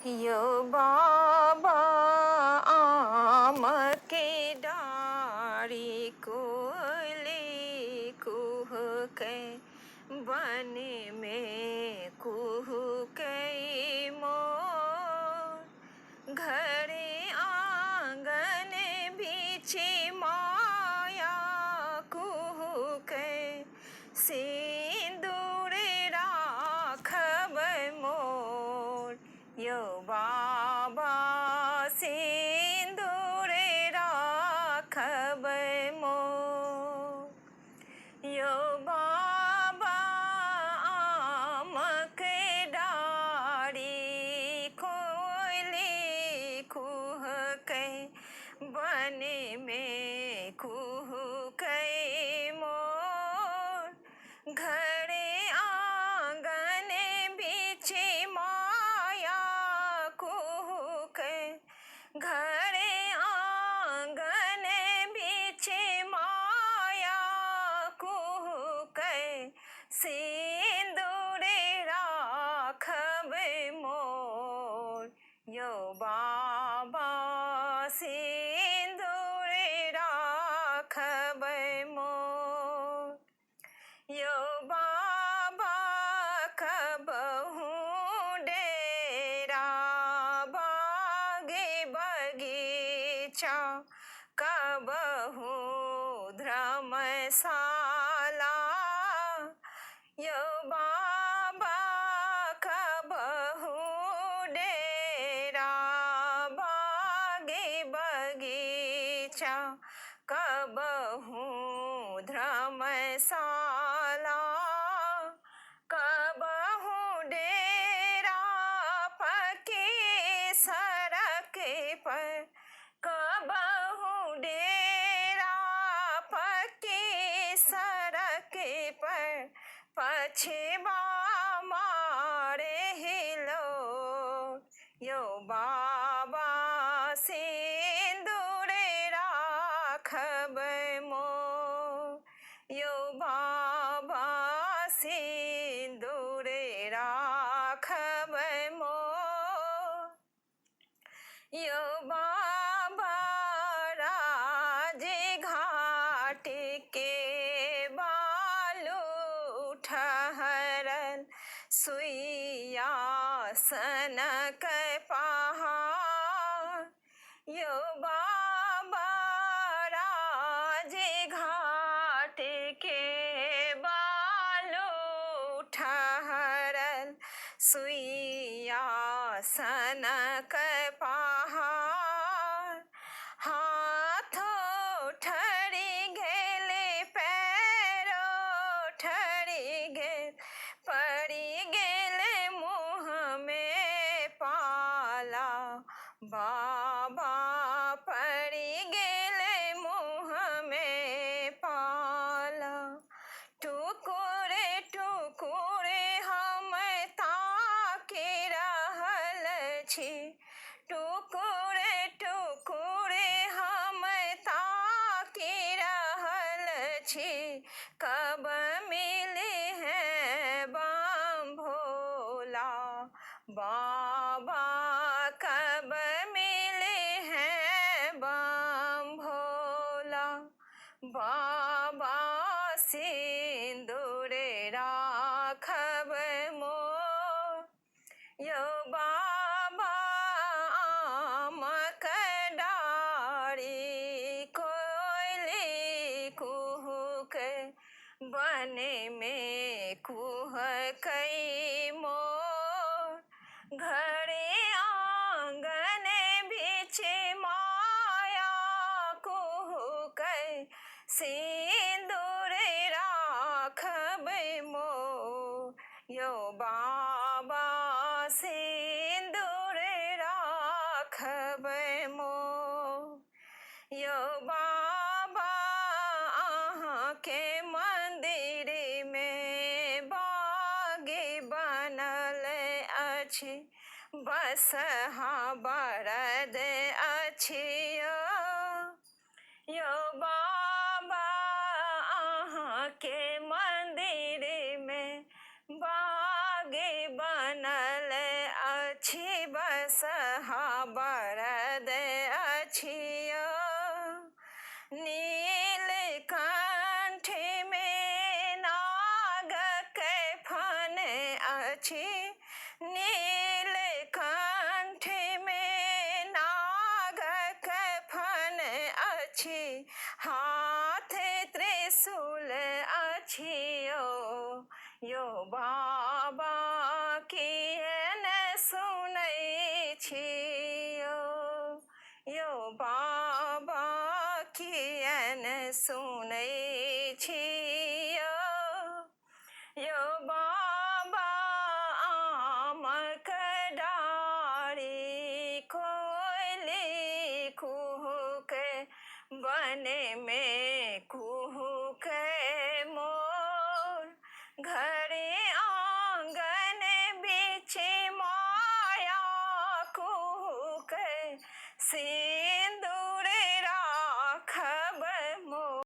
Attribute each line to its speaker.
Speaker 1: यो बाबा आम के डारी कोयली कुह के बन में कुह के मोर घरे आंगन बीची माया कुह के सिंदूर राखब मोर यो बाबा सिंदूर राखब मोर यो बाबा आमक डारी कोयली कुह के बन में कुह के मोर घरे आंगन बीच माया कुह के घरे आंगन बीच माया कुह के सिंदूर राखब मोर यो बाबा सिंदूर राखब मोर यो बाबा कबहू डेरा बागे बगीचा कबहू धर्मशाला यो बाबा कबहू डेरा बागे बगीचा कबहू धर्मशाला कबहू डेरा पक्की सड़क पर कबहू डेरा पक्की सड़क पर पछवा मारे हिलो यो बाबा सिंदूर राखब मोर यो बाबा सिंदूर राखब मोर यो बाबा राजघाट के बालू ठहरल सुइया सनक पहाड़ यो बाबा राजघाट के बालू ठहरल सुइया सनक पहाड़ हाथों ठरी गेल पैरों ठरी गेल पड़ी गेल मुँह में पाला बाबा पड़ी गेल मुँह में पाला टुकुरे टुकुरे हम ताकि रहल छी टुकुरे टुकुरे हम ताकि रहल छी कब मिले हैं बम भोला बाबा कब मिले हैं बम भोला बाबा सिंदूर राखब मोर यो बाबा आमक डारी कोयली कुह के बन में कुह कई मोर घरे आंगन बीच माया कुह के सिंदूर राखब मोर यो बाबा सिंदूर राखब मोर यो बाबा अहाँ के मंदिर में बागे बनल अछि बसहा बरद अछि यो बाबा अहाँ के मंदिर में बागे बनल अछि बस अछि, नीलकंठ में नागक फन अछि, हाथ त्रिशूल अछि यो बाबा किएन सुनै छियो, यो बाबा किएन सुनै छियो, यो बाबा आमक डारि कोइली कुहुक, वन में कुहुक मोर, घरे आंगन बीच माया कुहुक,